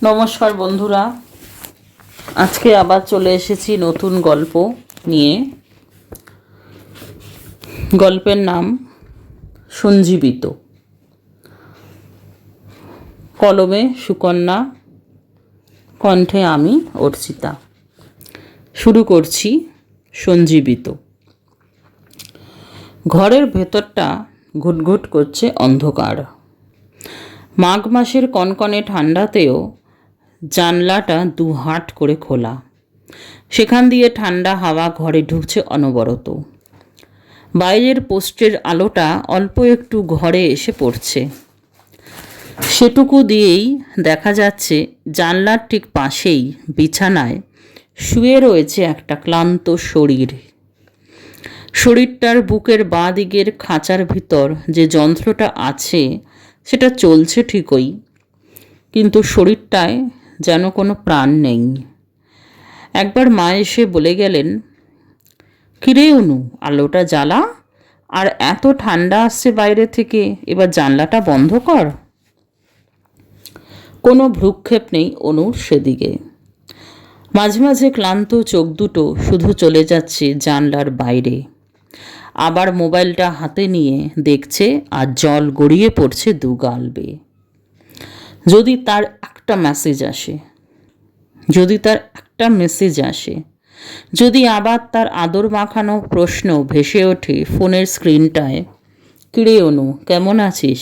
নমস্কার বন্ধুরা, আজকে আবার চলে এসেছি নতুন গল্প নিয়ে। গল্পের নাম সঞ্জীবিত। কলমে সুকন্যা, কণ্ঠে আমি অর্চিতা। শুরু করছি সঞ্জীবিত। ঘরের ভেতরটা ঘুটঘুট করছে অন্ধকার। মাঘ মাসের কনকনে ঠান্ডাতেও জানলাটা দু হাট করে খোলা। সেখান দিয়ে ঠান্ডা হাওয়া ঘরে ঢুকছে অনবরত। বাইরের পোস্টের আলোটা অল্প একটু ঘরে এসে পড়ছে। সেটুকু দিয়েই দেখা যাচ্ছে জানলার ঠিক পাশেই বিছানায় শুয়ে রয়েছে একটা ক্লান্ত শরীর। শরীরটার বুকের বাঁ দিকের খাঁচার ভিতর যে যন্ত্রটা আছে সেটা চলছে ঠিকই, কিন্তু শরীরটায় যেন কোনো প্রাণ নেই। একবার মা এসে বলে গেলেন, কিরে অনু, আলোটা জ্বালা, আর এত ঠান্ডা আসছে বাইরে থেকে, এবার জানলাটা বন্ধ কর। কোনো ভ্রুক্ষেপ নেই অনুর সেদিকে। মাঝে মাঝে ক্লান্ত চোখ দুটো শুধু চলে যাচ্ছে জানলার বাইরে। আবার মোবাইলটা হাতে নিয়ে দেখছে আর জল গড়িয়ে পড়ছে দু গাল বেয়ে। যদি তার একটা মেসেজ আসে, যদি আবার তার আদর মাখানো প্রশ্ন ভেসে ওঠে ফোনের স্ক্রিনটায়, কিরে অনু, কেমন আছিস?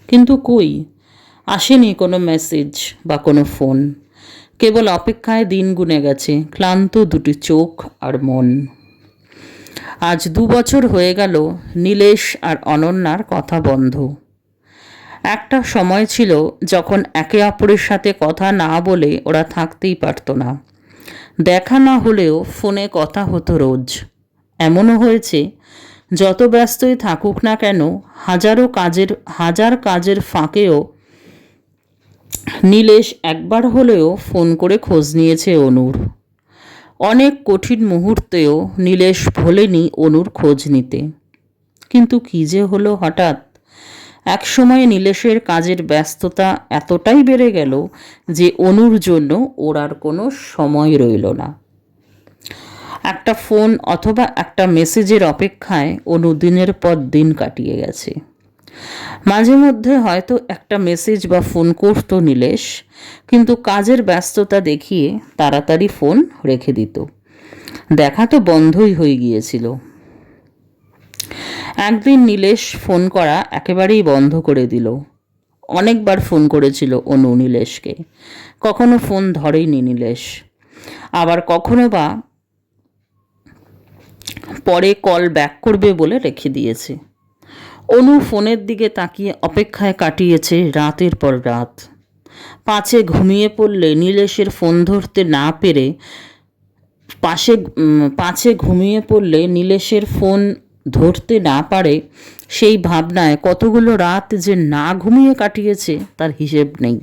কিন্তু কই, আসেনি কোনো মেসেজ বা কোনো ফোন। কেবল অপেক্ষায় দিন গুনে গেছে ক্লান্ত দুটি চোখ আর মন। আজ 2 বছর হয়ে গেল নীলেশ আর অনন্যার কথা বন্ধ। একটা সময় ছিল যখন একে অপরের সাথে কথা না বলে ওরা থাকতেই পারতো না। দেখা না হলেও ফোনে কথা হতো রোজ। এমনও হয়েছে যত ব্যস্তই থাকুক না কেন, হাজার কাজের ফাঁকেও নীলেশ একবার হলেও ফোন করে খোঁজ নিয়েছে অনুর। অনেক কঠিন মুহূর্তেও নীলেশ ভোলেনি অনুর খোঁজ নিতে। কিন্তু কী যে হলো হঠাৎ, একসময় নীলেশের কাজের ব্যস্ততা এতটাই বেড়ে গেল যে অনুর জন্য ওর আর কোনো সময় রইল না। একটা ফোন অথবা একটা মেসেজের অপেক্ষায় অনু দিনের পর দিন কাটিয়ে গেছে। মাঝে মধ্যে হয়তো একটা মেসেজ বা ফোন করতো নীলেশ, কিন্তু কাজের ব্যস্ততা দেখিয়ে তাড়াতাড়ি ফোন রেখে দিত। দেখা তো বন্ধই হয়ে গিয়েছিল। একদিন নীলেশ ফোন করা একেবারেই বন্ধ করে দিল। অনেকবার ফোন করেছিল অনু নীলেশকে, কখনো ফোন ধরেইনি নীলেশ। আবার কখনো বা পরে কল ব্যাক করবে বলে রেখে দিয়েছে। অনু ফোনের দিকে তাকিয়ে অপেক্ষায় কাটিয়েছে রাতের পর রাত। পাছে ঘুমিয়ে পড়লে নীলেশের ফোন ধরতে না পেরে নীলেশের ফোন ধরতে না পারে, সেই ভাবনায় কতগুলো রাত যে না ঘুমিয়ে কাটিয়েছে তার হিসেব নেই।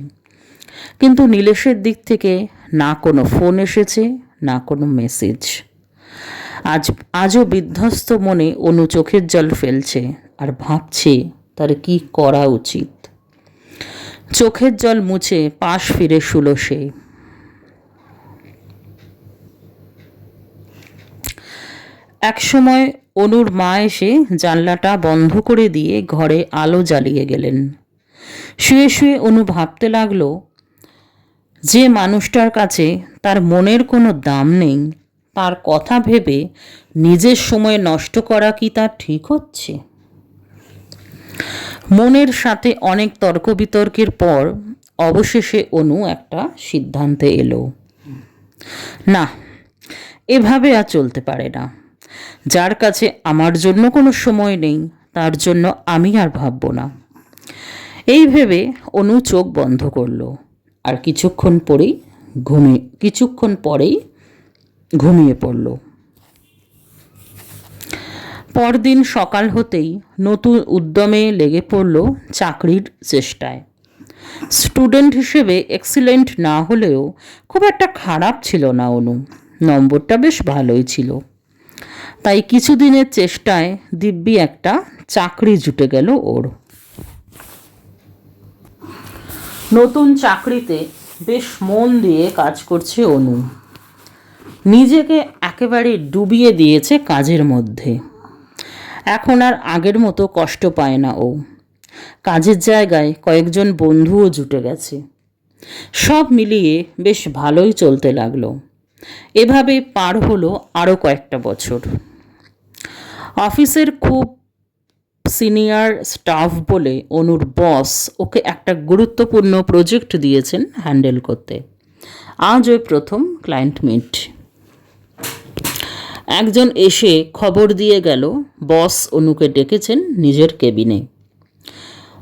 কিন্তু নীলেশের দিক থেকে না কোনো ফোন এসেছে, না কোনো মেসেজ। আজও বিধ্বস্ত মনে অনু চোখের জল ফেলছে আর ভাবছে তার কি করা উচিত। চোখের জল মুছে পাশ ফিরে শুলো সে। একসময় অনুর মা এসে জানলাটা বন্ধ করে দিয়ে ঘরে আলো জ্বালিয়ে গেলেন। শুয়ে শুয়ে অনু ভাবতে লাগলো, যে মানুষটার কাছে তার মনের কোনো দাম নেই, তার কথা ভেবে নিজের সময় নষ্ট করা কি তার ঠিক হচ্ছে? মনের সাথে অনেক তর্ক বিতর্কের পর অবশেষে অনু একটা সিদ্ধান্তে এলো। না, এভাবে আর চলতে পারে না। যার কাছে আমার জন্য কোনো সময় নেই, তার জন্য আমি আর ভাববো না। এই ভেবে অনু চোখ বন্ধ করলো আর কিছুক্ষণ পরেই ঘুমিয়ে পড়ল। পরদিন সকাল হতেই নতুন উদ্যমে লেগে পড়ল চাকরির চেষ্টায়। স্টুডেন্ট হিসেবে এক্সিলেন্ট না হলেও খুব একটা খারাপ ছিল না অনু, নম্বরটা বেশ ভালোই ছিল। তাই কিছুদিনের চেষ্টায় দিব্যি একটা চাকরি জুটে গেল ওর। নতুন চাকরিতে বেশ মন দিয়ে কাজ করছে অনু। নিজেকে একেবারে ডুবিয়ে দিয়েছে কাজের মধ্যে। এখন আর আগের মতো কষ্ট পায় না ও। কাজের জায়গায় কয়েকজন বন্ধুও জুটে গেছে। সব মিলিয়ে বেশ ভালোই চলতে লাগলো। এভাবে পার হলো আরও কয়েকটা বছর। অফিসের খুব সিনিয়র স্টাফ বলে অনুর বস ওকে একটা গুরুত্বপূর্ণ প্রজেক্ট দিয়েছেন হ্যান্ডেল করতে। আজ ওই প্রথম ক্লায়েন্ট মিট। একজন এসে খবর দিয়ে গেল বস অনুকে ডেকেছেন নিজের কেবিনে।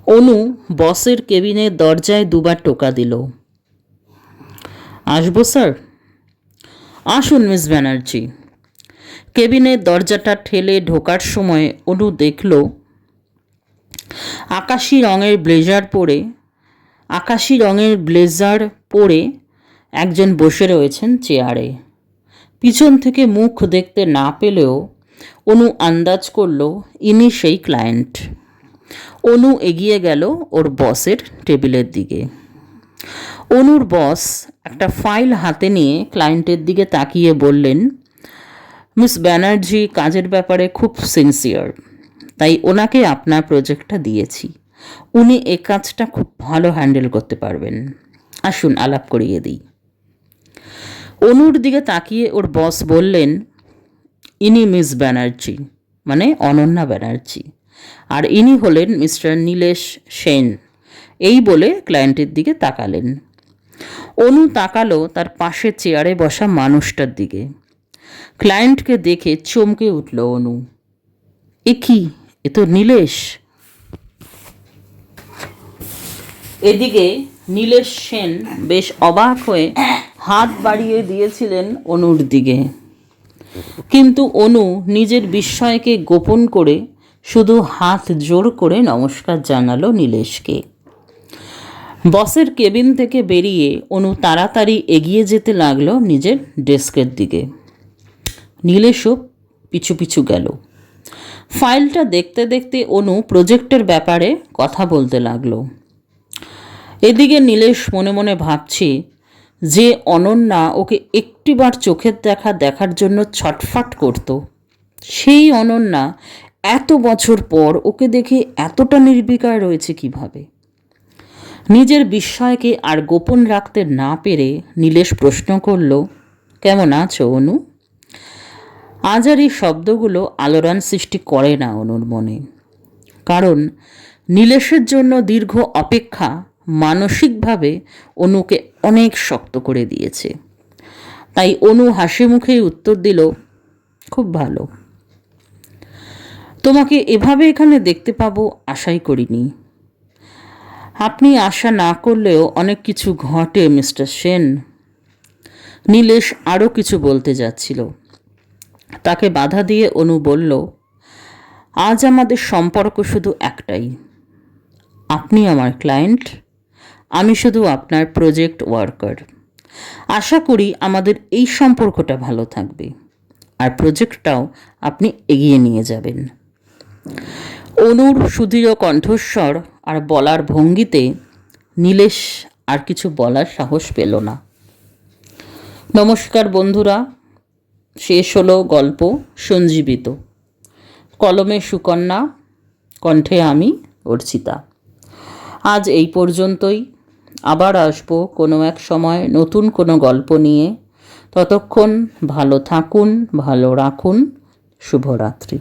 অনু বসের কেবিনের দরজায় দুবার টোকা দিল। আসবো স্যার? আসুন মিস ব্যানার্জি। কেবিনের দরজাটা ঠেলে ঢোকার সময় অনু দেখল আকাশি রঙের ব্লেজার পরে একজন বসে রয়েছেন চেয়ারে। পিছন থেকে মুখ দেখতে না পেলেও অনু আন্দাজ করল ইনি সেই ক্লায়েন্ট। অনু এগিয়ে গেল ওর বসের টেবিলের দিকে। অনুর বস একটা ফাইল হাতে নিয়ে ক্লায়েন্টের দিকে তাকিয়ে বললেন, মিস ব্যানার্জি কাজের ব্যাপারে খুব সিনসিয়ার, তাই ওনাকে আপনার প্রজেক্টটা দিয়েছি। উনি এই কাজটা খুব ভালো হ্যান্ডেল করতে পারবেন। আসুন আলাপ করিয়ে দিই। অনুর দিকে তাকিয়ে ওর বস বললেন, ইনি মিস ব্যানার্জি, মানে অনন্যা ব্যানার্জি, আর ইনি হলেন মিস্টার নীলেশ সেন। এই বলে ক্লায়েন্টের দিকে তাকালেন। অনু তাকালো তার পাশে চেয়ারে বসা মানুষটার দিকে। ক্লায়েন্টকে দেখে চমকে উঠল অনু। এ কি, এ তো নীলেশ। এদিকে নীলেশ সেন বেশ অবাক হয়ে হাত বাড়িয়ে দিয়েছিলেন অনুর দিকে, কিন্তু অনু নিজের বিস্ময়কে গোপন করে শুধু হাত জোর করে নমস্কার জানালো নীলেশকে। বসের কেবিন থেকে বেরিয়ে অনু তাড়াতাড়ি এগিয়ে যেতে লাগলো নিজের ডেস্কের দিকে। নীলেশও পিছু পিছু গেল। ফাইলটা দেখতে দেখতে অনু প্রজেক্টের ব্যাপারে কথা বলতে লাগলো। এদিকে নীলেশ মনে মনে ভাবছে যে অনন্যা ওকে একটিবার চোখের দেখার জন্য ছটফট করত, সেই অনন্যা এত বছর পর ওকে দেখে এতটা নির্বিকার রয়েছে কিভাবে। নিজের বিস্ময়কে আর গোপন রাখতে না পেরে নীলেশ প্রশ্ন করল, কেমন আছো অনু? আজ আর এই শব্দগুলো আলোড়ন সৃষ্টি করে না অনুর মনে, কারণ নীলেশের জন্য দীর্ঘ অপেক্ষা মানসিকভাবে অনুকে অনেক শক্ত করে দিয়েছে। তাই অনু হাসি মুখেই উত্তর দিল, খুব ভালো। তোমাকে এভাবে এখানে দেখতে পাবো আশাই করিনি। আপনি আশা না করলেও অনেক কিছু ঘটে মিস্টার সেন। নীলেশ আরও কিছু বলতে যাচ্ছিল, তাকে বাধা দিয়ে অনু বলল, আজ আমাদের সম্পর্ক শুধু একটাই। আপনি আমার ক্লায়েন্ট, আমি শুধু আপনার প্রজেক্ট ওয়ার্কার। আশা করি আমাদের এই সম্পর্কটা ভালো থাকবে, আর প্রজেক্টটাও আপনি এগিয়ে নিয়ে যাবেন। অনুর সুদৃঢ় কণ্ঠস্বর আর বলার ভঙ্গিতে নীলেশ আর কিছু বলার সাহস পেল না। নমস্কার বন্ধুরা, শেষ হলো গল্প সঞ্জীবিত। কলমে সুকন্যা, কণ্ঠে আমি অর্চিতা। আজ এই পর্যন্তই। আবার আসবো কোনো এক সময় নতুন কোনো গল্প নিয়ে। ততক্ষণ ভালো থাকুন, ভালো রাখুন। শুভরাত্রি।